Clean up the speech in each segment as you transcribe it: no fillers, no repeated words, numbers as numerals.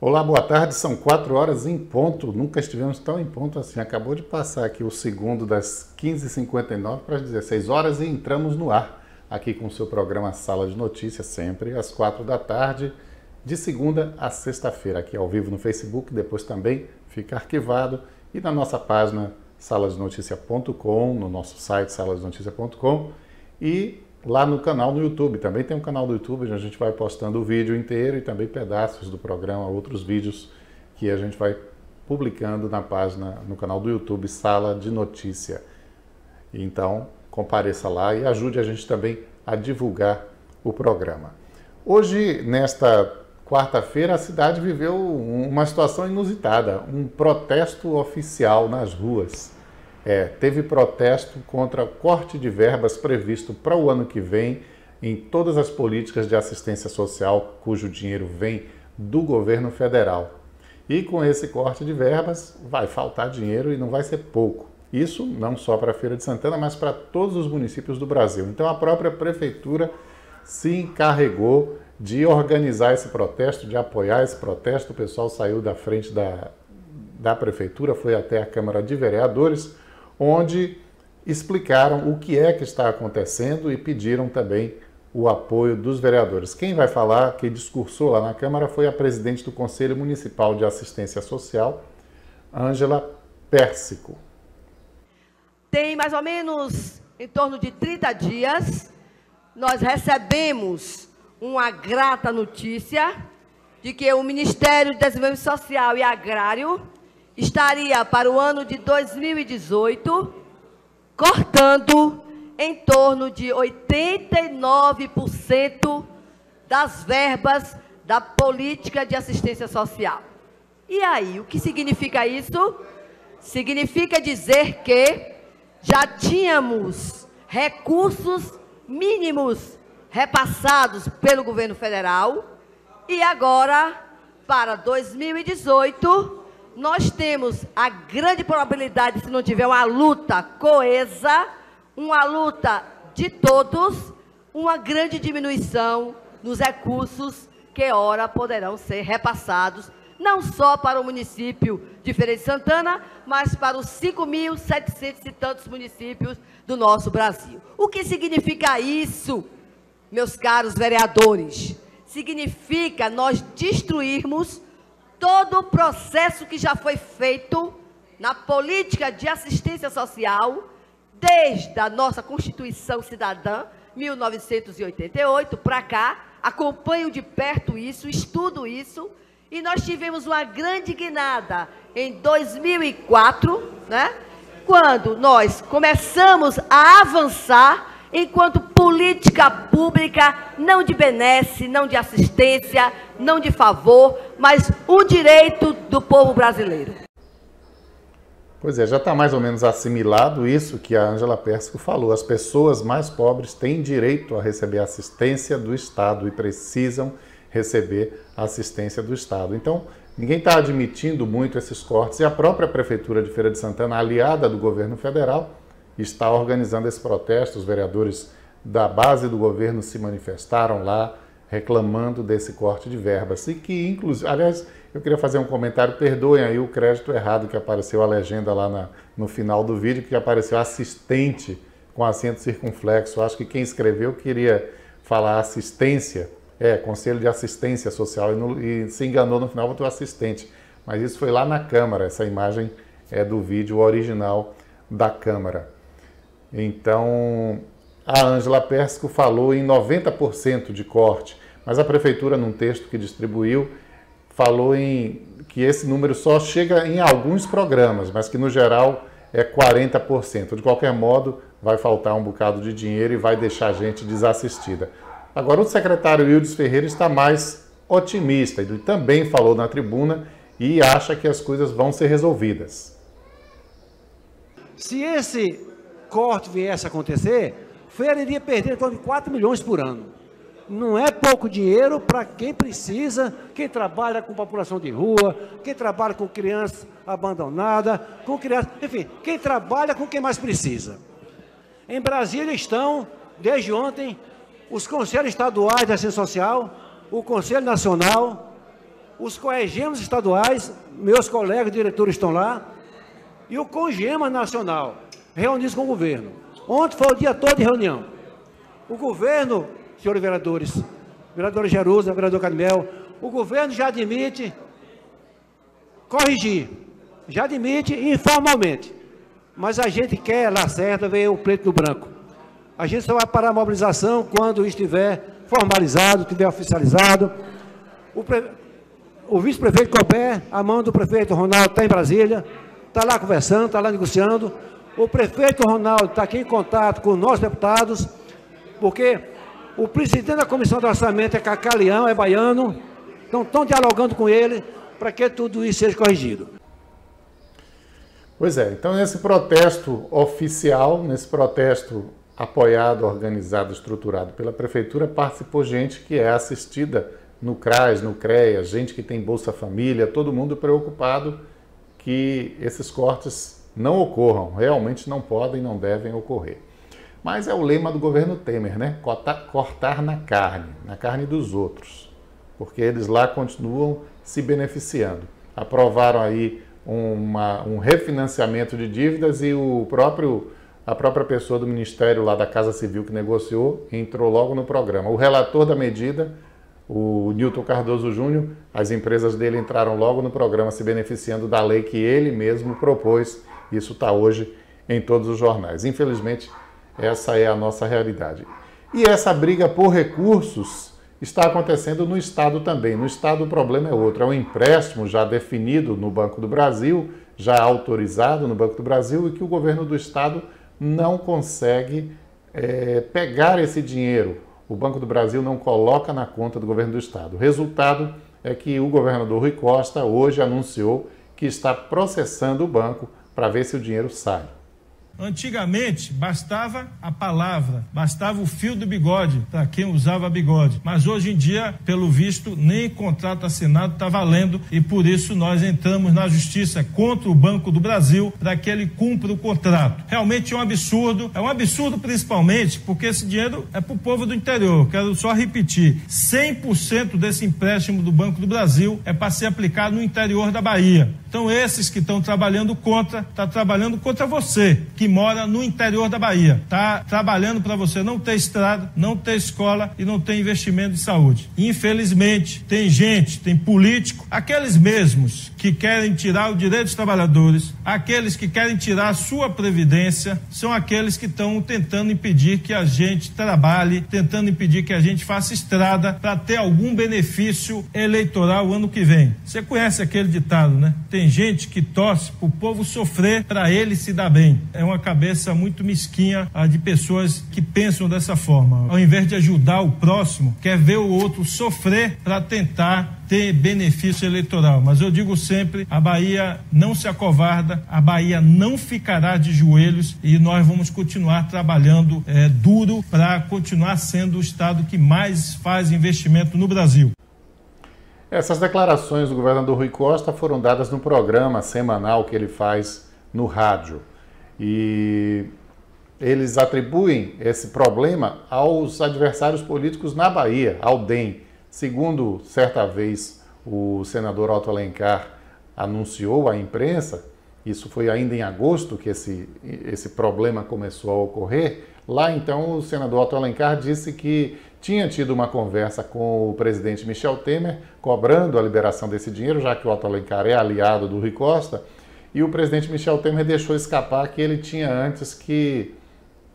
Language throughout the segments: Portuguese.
Olá, boa tarde. São 4 horas em ponto. Nunca estivemos tão em ponto assim. Acabou de passar aqui o segundo das 15h59 para as 16 horas e entramos no ar aqui com o seu programa Sala de Notícias, sempre às 4 da tarde, de segunda a sexta-feira, aqui ao vivo no Facebook, depois também fica arquivado e na nossa página salasdenoticia.com, no nosso site salasdenoticia.com e lá no canal no YouTube. Também tem um canal do YouTube onde a gente vai postando o vídeo inteiro e também pedaços do programa, outros vídeos que a gente vai publicando na página, no canal do YouTube Sala de Notícia. Então, compareça lá e ajude a gente também a divulgar o programa. Hoje, nesta quarta-feira, a cidade viveu uma situação inusitada, um protesto oficial nas ruas. Teve protesto contra o corte de verbas previsto para o ano que vem em todas as políticas de assistência social cujo dinheiro vem do governo federal. E com esse corte de verbas vai faltar dinheiro e não vai ser pouco. Isso não só para a Feira de Santana, mas para todos os municípios do Brasil. Então a própria prefeitura se encarregou de organizar esse protesto, de apoiar esse protesto. O pessoal saiu da frente da prefeitura, foi até a Câmara de Vereadores, onde explicaram o que é que está acontecendo e pediram também o apoio dos vereadores. Quem vai falar, quem discursou lá na Câmara, foi a presidente do Conselho Municipal de Assistência Social, Ângela Pérsico. Tem mais ou menos em torno de 30 dias, nós recebemos uma grata notícia de que o Ministério do Desenvolvimento Social e Agrário estaria para o ano de 2018 cortando em torno de 89% das verbas da política de assistência social. E aí, o que significa isso? Significa dizer que já tínhamos recursos mínimos repassados pelo governo federal e agora, para 2018, nós temos a grande probabilidade, se não tiver uma luta coesa, uma luta de todos, uma grande diminuição nos recursos que, ora, poderão ser repassados, não só para o município de Feira de Santana, mas para os 5.700 e tantos municípios do nosso Brasil. O que significa isso, meus caros vereadores? Significa nós destruirmos todo o processo que já foi feito na política de assistência social desde a nossa Constituição Cidadã, 1988, para cá. Acompanho de perto isso, estudo isso, e nós tivemos uma grande guinada em 2004, né, quando nós começamos a avançar enquanto política pública, não de benesse, não de assistência, não de favor, mas o direito do povo brasileiro. Pois é, já está mais ou menos assimilado isso que a Ângela Pérsico falou. As pessoas mais pobres têm direito a receber assistência do Estado e precisam receber a assistência do Estado. Então, ninguém está admitindo muito esses cortes e a própria Prefeitura de Feira de Santana, aliada do governo federal, está organizando esse protesto. Os vereadores da base do governo se manifestaram lá reclamando desse corte de verbas. E que, inclusive, aliás, eu queria fazer um comentário, perdoem aí o crédito errado que apareceu a legenda lá no final do vídeo, que apareceu assistente com acento circunflexo. Eu acho que quem escreveu queria falar assistência, Conselho de Assistência Social, e se enganou no final, botou assistente. Mas isso foi lá na Câmara, essa imagem é do vídeo original da Câmara. Então, a Ângela Pérsico falou em 90% de corte, mas a Prefeitura, num texto que distribuiu, falou que esse número só chega em alguns programas, mas que no geral é 40%. De qualquer modo, vai faltar um bocado de dinheiro e vai deixar a gente desassistida. Agora, o secretário Ildes Ferreira está mais otimista. Ele também falou na tribuna e acha que as coisas vão ser resolvidas. Se esse corte viesse a acontecer, Feira iria perder em torno de 4 milhões por ano. Não é pouco dinheiro para quem precisa, quem trabalha com população de rua, quem trabalha com criança abandonada, com criança, enfim, quem trabalha com quem mais precisa. Em Brasília estão, desde ontem, os conselhos estaduais de assistência social, o Conselho Nacional, os coegemas estaduais, meus colegas diretores estão lá, e o CONGEMA Nacional, reunidos com o governo. Ontem foi o dia todo de reunião. O governo, senhores vereadores, vereador Jerusa, vereador Cadmiel, o governo já admite corrigir, já admite informalmente, mas a gente quer, lá certa, ver o preto no branco. A gente só vai parar a mobilização quando estiver formalizado, estiver oficializado. O vice-prefeito Colbert, a mão do prefeito Ronaldo está em Brasília, está lá conversando, está lá negociando. O prefeito Ronaldo está aqui em contato com os nossos deputados, porque o presidente da Comissão de Orçamento é Cacá Leão, é baiano, então estão dialogando com ele para que tudo isso seja corrigido. Pois é, então nesse protesto oficial, nesse protesto apoiado, organizado, estruturado pela Prefeitura, participou gente que é assistida no CRAS, no CREA, gente que tem Bolsa Família, todo mundo preocupado que esses cortes não ocorram, realmente não podem, não devem ocorrer. Mas é o lema do governo Temer, né? Cortar na carne dos outros, porque eles lá continuam se beneficiando. Aprovaram aí um refinanciamento de dívidas e a própria pessoa do Ministério lá da Casa Civil que negociou entrou logo no programa. O relator da medida, o Newton Cardoso Júnior, as empresas dele entraram logo no programa se beneficiando da lei que ele mesmo propôs. Isso está hoje em todos os jornais. Infelizmente, essa é a nossa realidade. E essa briga por recursos está acontecendo no Estado também. No Estado o problema é outro. É um empréstimo já definido no Banco do Brasil, já autorizado no Banco do Brasil, e que o governo do Estado não consegue pegar esse dinheiro. O Banco do Brasil não coloca na conta do governo do Estado. O resultado é que o governador Rui Costa hoje anunciou que está processando o banco para ver se o dinheiro sai. Antigamente, bastava a palavra, bastava o fio do bigode para quem usava bigode. Mas hoje em dia, pelo visto, nem contrato assinado está valendo e por isso nós entramos na justiça contra o Banco do Brasil para que ele cumpra o contrato. Realmente é um absurdo principalmente porque esse dinheiro é para o povo do interior. Quero só repetir, 100% desse empréstimo do Banco do Brasil é para ser aplicado no interior da Bahia. Então esses que estão trabalhando contra você, que mora no interior da Bahia. Está trabalhando para você não ter estrada, não ter escola e não ter investimento de saúde. Infelizmente, tem político, aqueles mesmos que querem tirar o direito dos trabalhadores, aqueles que querem tirar a sua previdência, são aqueles que estão tentando impedir que a gente trabalhe, tentando impedir que a gente faça estrada para ter algum benefício eleitoral ano que vem. Você conhece aquele ditado, né? Tem gente que torce para o povo sofrer para ele se dar bem. É uma cabeça muito mesquinha a de pessoas que pensam dessa forma. Ao invés de ajudar o próximo, quer ver o outro sofrer para tentar ter benefício eleitoral. Mas eu digo sempre, a Bahia não se acovarda, a Bahia não ficará de joelhos e nós vamos continuar trabalhando duro para continuar sendo o estado que mais faz investimento no Brasil. Essas declarações do governador Rui Costa foram dadas no programa semanal que ele faz no rádio. E eles atribuem esse problema aos adversários políticos na Bahia, ao DEM. Segundo, certa vez, o senador Otto Alencar anunciou à imprensa, isso foi ainda em agosto que esse problema começou a ocorrer, lá então o senador Otto Alencar disse que tinha tido uma conversa com o presidente Michel Temer, cobrando a liberação desse dinheiro, já que o Otto Alencar é aliado do Rui Costa, e o presidente Michel Temer deixou escapar que ele tinha antes que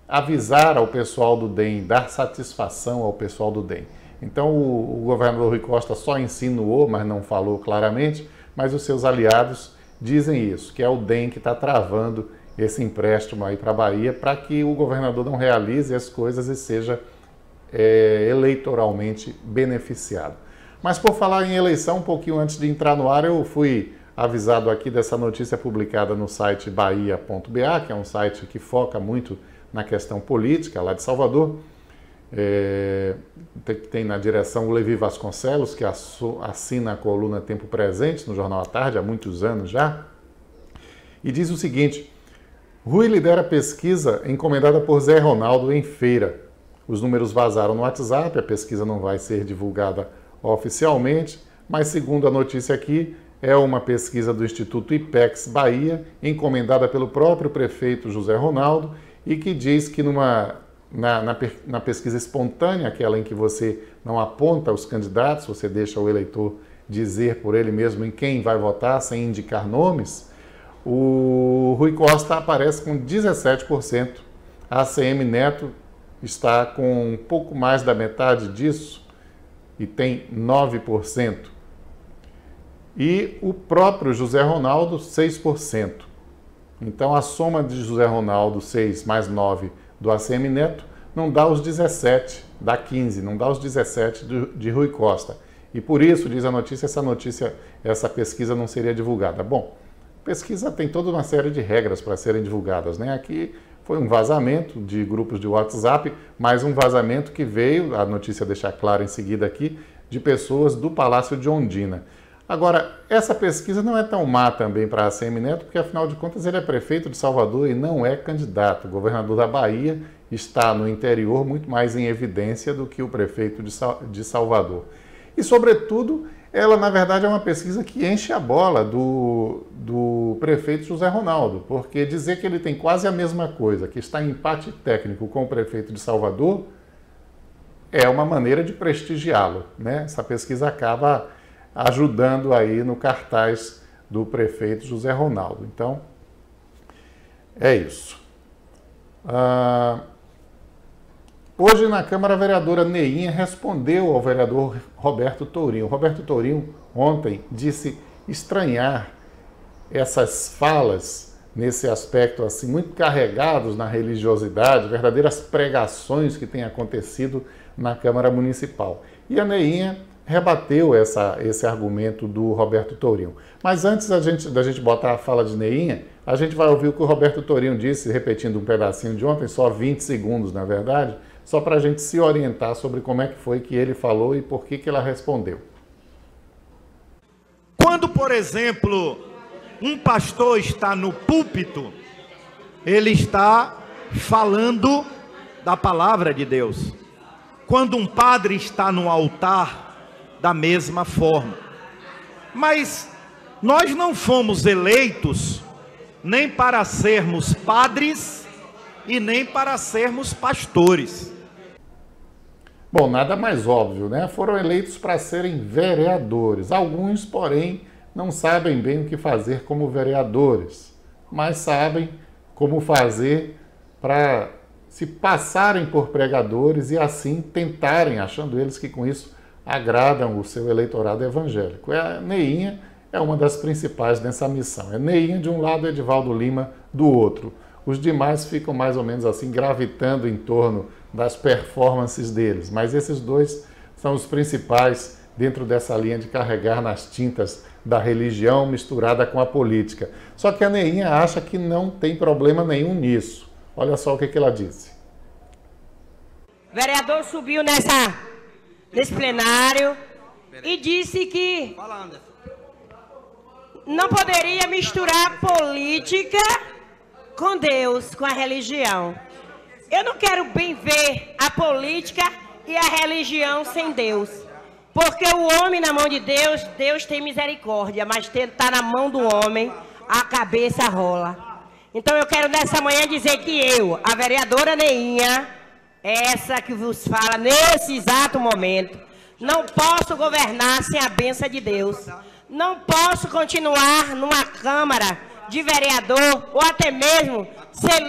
avisar ao pessoal do DEM, dar satisfação ao pessoal do DEM. Então o governador Rui Costa só insinuou, mas não falou claramente, mas os seus aliados dizem isso, que é o DEM que está travando esse empréstimo aí para a Bahia, para que o governador não realize as coisas e seja eleitoralmente beneficiado. Mas por falar em eleição, um pouquinho antes de entrar no ar, eu fui avisado aqui dessa notícia publicada no site bahia.ba, que é um site que foca muito na questão política lá de Salvador. Tem na direção o Levi Vasconcelos, que assina a coluna Tempo Presente no Jornal à Tarde há muitos anos já, e diz o seguinte: Rui lidera pesquisa encomendada por Zé Ronaldo em Feira. Os números vazaram no WhatsApp, a pesquisa não vai ser divulgada oficialmente, mas segundo a notícia aqui, é uma pesquisa do Instituto IPEX Bahia, encomendada pelo próprio prefeito José Ronaldo, e que diz que na pesquisa espontânea, aquela em que você não aponta os candidatos, você deixa o eleitor dizer por ele mesmo em quem vai votar, sem indicar nomes, o Rui Costa aparece com 17%. A ACM Neto está com um pouco mais da metade disso e tem 9%. E o próprio José Ronaldo, 6%. Então, a soma de José Ronaldo, 6 mais 9 do ACM Neto, não dá os 17, dá 15, não dá os 17 de Rui Costa. E por isso, diz a notícia, essa pesquisa não seria divulgada. Bom, pesquisa tem toda uma série de regras para serem divulgadas, né? Aqui foi um vazamento de grupos de WhatsApp, mas um vazamento que veio, a notícia deixa claro em seguida aqui, de pessoas do Palácio de Ondina. Agora, essa pesquisa não é tão má também para a ACM Neto, porque afinal de contas ele é prefeito de Salvador e não é candidato. O governador da Bahia está no interior muito mais em evidência do que o prefeito de Salvador. E, sobretudo, ela, na verdade, é uma pesquisa que enche a bola do prefeito José Ronaldo, porque dizer que ele tem quase a mesma coisa, que está em empate técnico com o prefeito de Salvador, é uma maneira de prestigiá-lo, né? Essa pesquisa acaba ajudando aí no cartaz do prefeito José Ronaldo. Então, é isso. Hoje na Câmara, a vereadora Neinha respondeu ao vereador Roberto Tourinho. O Roberto Tourinho ontem disse estranhar essas falas nesse aspecto assim muito carregados na religiosidade, verdadeiras pregações que têm acontecido na Câmara Municipal. E a Neinha rebateu esse argumento do Roberto Tourinho. Mas antes da gente botar a fala de Neinha, a gente vai ouvir o que o Roberto Tourinho disse, repetindo um pedacinho de ontem, só 20 segundos na verdade, só para a gente se orientar sobre como é que foi que ele falou e por que ela respondeu. Quando, por exemplo, um pastor está no púlpito, ele está falando da palavra de Deus. Quando um padre está no altar, da mesma forma. Mas nós não fomos eleitos nem para sermos padres e nem para sermos pastores. Bom, nada mais óbvio, né? Foram eleitos para serem vereadores. Alguns, porém, não sabem bem o que fazer como vereadores, mas sabem como fazer para se passarem por pregadores e assim tentarem, achando eles que com isso agradam o seu eleitorado evangélico. A Neinha é uma das principais nessa missão. É Neinha de um lado, Edivaldo Lima do outro. Os demais ficam mais ou menos assim gravitando em torno das performances deles, mas esses dois são os principais dentro dessa linha de carregar nas tintas da religião misturada com a política. Só que a Neinha acha que não tem problema nenhum nisso. Olha só o que ela disse. O vereador subiu nesse plenário e disse que não poderia misturar política com Deus, com a religião. Eu não quero bem ver a política e a religião sem Deus. Porque o homem na mão de Deus, Deus tem misericórdia, mas está na mão do homem, a cabeça rola. Então eu quero nessa manhã dizer que eu, a vereadora Neinha, essa que vos fala nesse exato momento, não posso governar sem a bênção de Deus. Não posso continuar numa Câmara de vereador ou até mesmo ser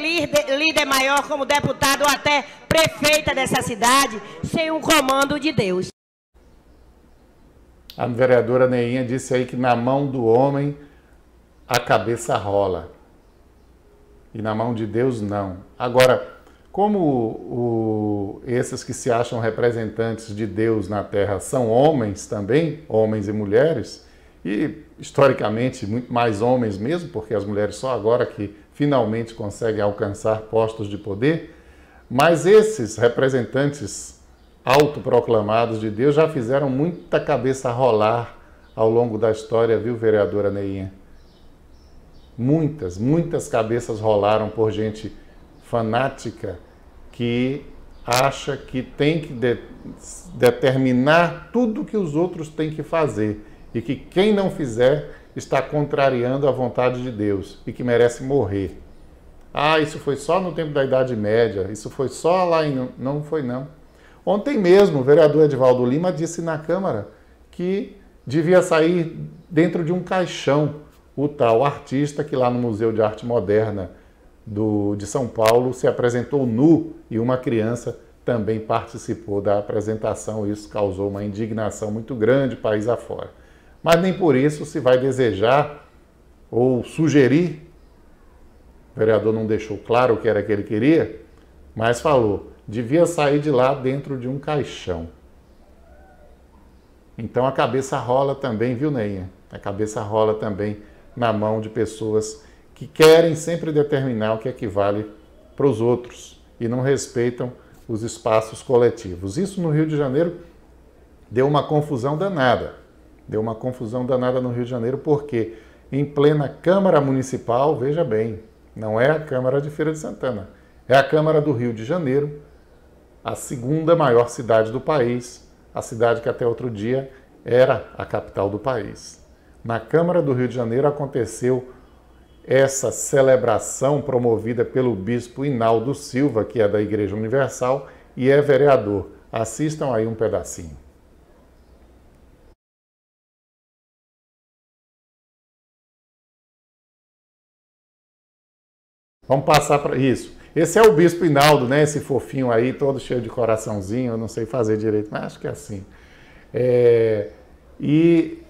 líder maior como deputado ou até prefeita dessa cidade sem um comando de Deus. A vereadora Neinha disse aí que na mão do homem a cabeça rola e na mão de Deus não. Agora, como esses que se acham representantes de Deus na Terra são homens também, homens e mulheres, e historicamente muito mais homens mesmo, porque as mulheres só agora que finalmente conseguem alcançar postos de poder, mas esses representantes autoproclamados de Deus já fizeram muita cabeça rolar ao longo da história, viu, vereadora Neinha? muitas cabeças rolaram por gente fanática que acha que tem que determinar tudo que os outros têm que fazer e que quem não fizer está contrariando a vontade de Deus e que merece morrer. Ah, isso foi só no tempo da Idade Média, isso foi só lá em... Não foi não. Ontem mesmo o vereador Edivaldo Lima disse na Câmara que devia sair dentro de um caixão o tal artista que lá no Museu de Arte Moderna de São Paulo se apresentou nu e uma criança também participou da apresentação. Isso causou uma indignação muito grande país afora. Mas nem por isso se vai desejar ou sugerir, o vereador não deixou claro o que era que ele queria, mas falou, devia sair de lá dentro de um caixão. Então a cabeça rola também, viu, Neinha? A cabeça rola também na mão de pessoas que querem sempre determinar o que equivale para os outros e não respeitam os espaços coletivos. Isso no Rio de Janeiro deu uma confusão danada. Deu uma confusão danada no Rio de Janeiro porque em plena Câmara Municipal, veja bem, não é a Câmara de Feira de Santana, é a Câmara do Rio de Janeiro, a segunda maior cidade do país, a cidade que até outro dia era a capital do país. Na Câmara do Rio de Janeiro aconteceu essa celebração promovida pelo bispo Hinaldo Silva, que é da Igreja Universal e é vereador. Assistam aí um pedacinho. Vamos passar para isso. Esse é o bispo Hinaldo, né? Esse fofinho aí, todo cheio de coraçãozinho, eu não sei fazer direito, mas acho que é assim. E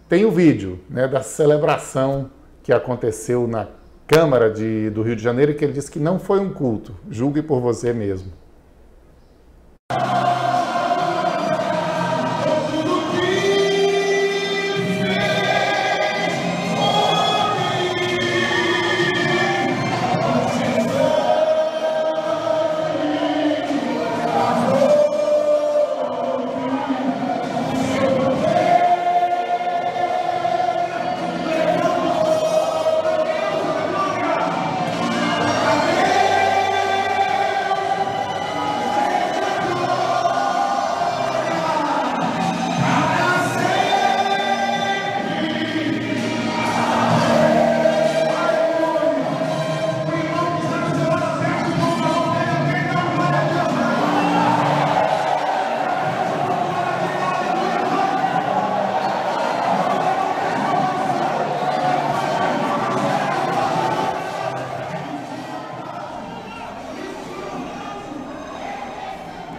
tem o vídeo, né, da celebração que aconteceu na Câmara do Rio de Janeiro, que ele disse que não foi um culto. Julgue por você mesmo.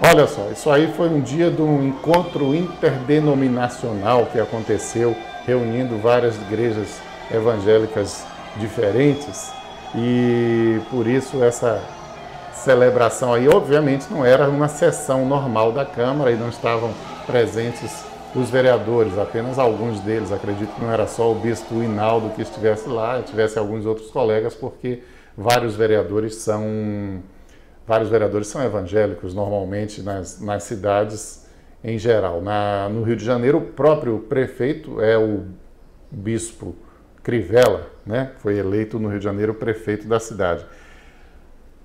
Olha só, isso aí foi um dia de um encontro interdenominacional que aconteceu, reunindo várias igrejas evangélicas diferentes, e por isso essa celebração aí, obviamente, não era uma sessão normal da Câmara e não estavam presentes os vereadores, apenas alguns deles. Acredito que não era só o bispo Hinaldo que estivesse lá, tivesse alguns outros colegas, porque vários vereadores são evangélicos, normalmente, nas cidades em geral. No Rio de Janeiro, o próprio prefeito é o bispo Crivella, né? Foi eleito no Rio de Janeiro prefeito da cidade.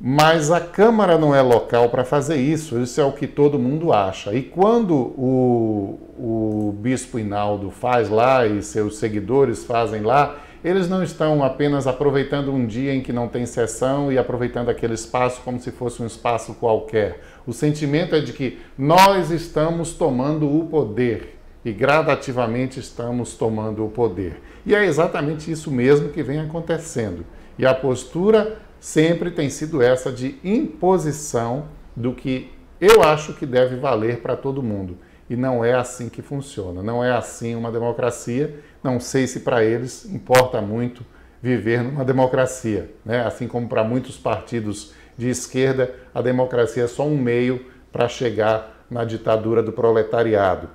Mas a Câmara não é local para fazer isso é o que todo mundo acha. E quando o bispo Hinaldo faz lá e seus seguidores fazem lá, eles não estão apenas aproveitando um dia em que não tem sessão e aproveitando aquele espaço como se fosse um espaço qualquer. O sentimento é de que nós estamos tomando o poder e gradativamente estamos tomando o poder. E é exatamente isso mesmo que vem acontecendo. E a postura sempre tem sido essa de imposição do que eu acho que deve valer para todo mundo. E não é assim que funciona, não é assim uma democracia. Não sei se para eles importa muito viver numa democracia, né? Assim como para muitos partidos de esquerda, a democracia é só um meio para chegar na ditadura do proletariado.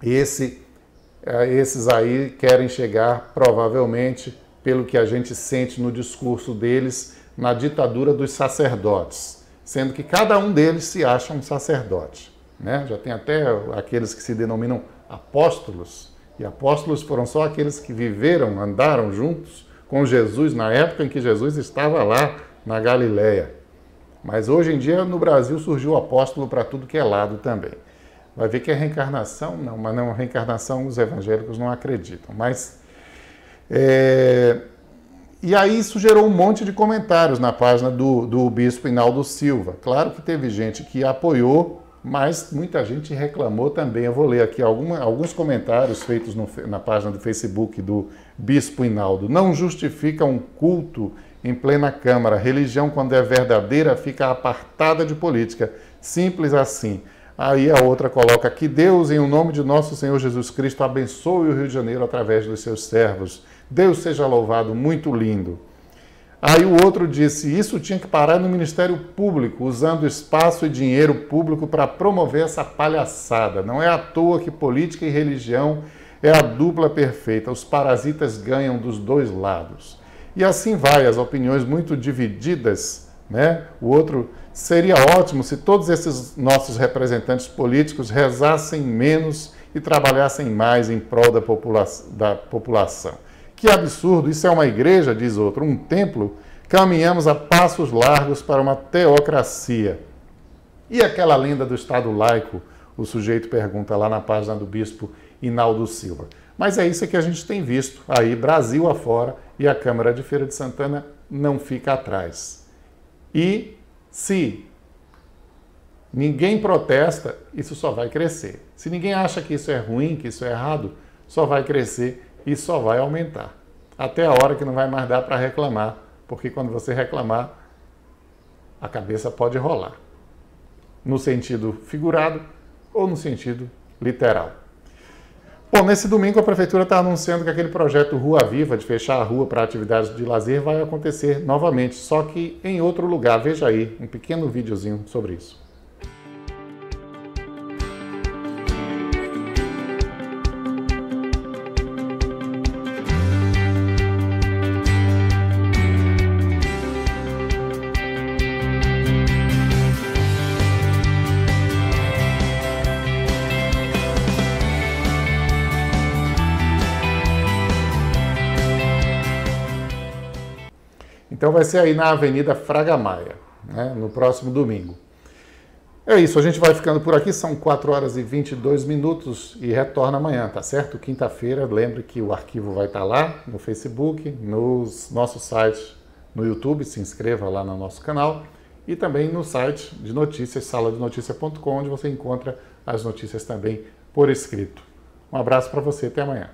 Esses aí querem chegar, provavelmente, pelo que a gente sente no discurso deles, na ditadura dos sacerdotes, sendo que cada um deles se acha um sacerdote, né? Já tem até aqueles que se denominam apóstolos, e apóstolos foram só aqueles que viveram, andaram juntos com Jesus, na época em que Jesus estava lá na Galileia. Mas hoje em dia no Brasil surgiu o apóstolo para tudo que é lado também. Vai ver que é reencarnação? Não, mas não, reencarnação os evangélicos não acreditam. Mas, e aí isso gerou um monte de comentários na página do bispo Hinaldo Silva. Claro que teve gente que apoiou, mas muita gente reclamou também. Eu vou ler aqui alguns comentários feitos na página do Facebook do bispo Hinaldo. Não justifica um culto em plena Câmara. Religião, quando é verdadeira, fica apartada de política. Simples assim. Aí a outra coloca que Deus, em o nome de nosso Senhor Jesus Cristo, abençoe o Rio de Janeiro através dos seus servos. Deus seja louvado, muito lindo. Aí o outro disse, isso tinha que parar no Ministério Público, usando espaço e dinheiro público para promover essa palhaçada. Não é à toa que política e religião é a dupla perfeita. Os parasitas ganham dos dois lados. E assim vai, as opiniões muito divididas, né? O outro, seria ótimo se todos esses nossos representantes políticos rezassem menos e trabalhassem mais em prol da população. Que absurdo, isso é uma igreja, diz outro, um templo? Caminhamos a passos largos para uma teocracia. E aquela lenda do Estado laico? O sujeito pergunta lá na página do bispo Hinaldo Silva. Mas é isso que a gente tem visto aí, Brasil afora, e a Câmara de Feira de Santana não fica atrás. E se ninguém protesta, isso só vai crescer. Se ninguém acha que isso é ruim, que isso é errado, só vai crescer e só vai aumentar. Até a hora que não vai mais dar para reclamar, porque quando você reclamar, a cabeça pode rolar. No sentido figurado ou no sentido literal. Bom, nesse domingo a Prefeitura está anunciando que aquele projeto Rua Viva, de fechar a rua para atividades de lazer, vai acontecer novamente, só que em outro lugar. Veja aí, um pequeno videozinho sobre isso. Então vai ser aí na Avenida Fraga Maia, né, no próximo domingo. É isso, a gente vai ficando por aqui, são 4 horas e 22 minutos e retorna amanhã, tá certo? Quinta-feira, lembre que o arquivo vai estar lá no Facebook, no nosso site, no YouTube, se inscreva lá no nosso canal e também no site de notícias, saladenoticia.com, onde você encontra as notícias também por escrito. Um abraço para você, até amanhã.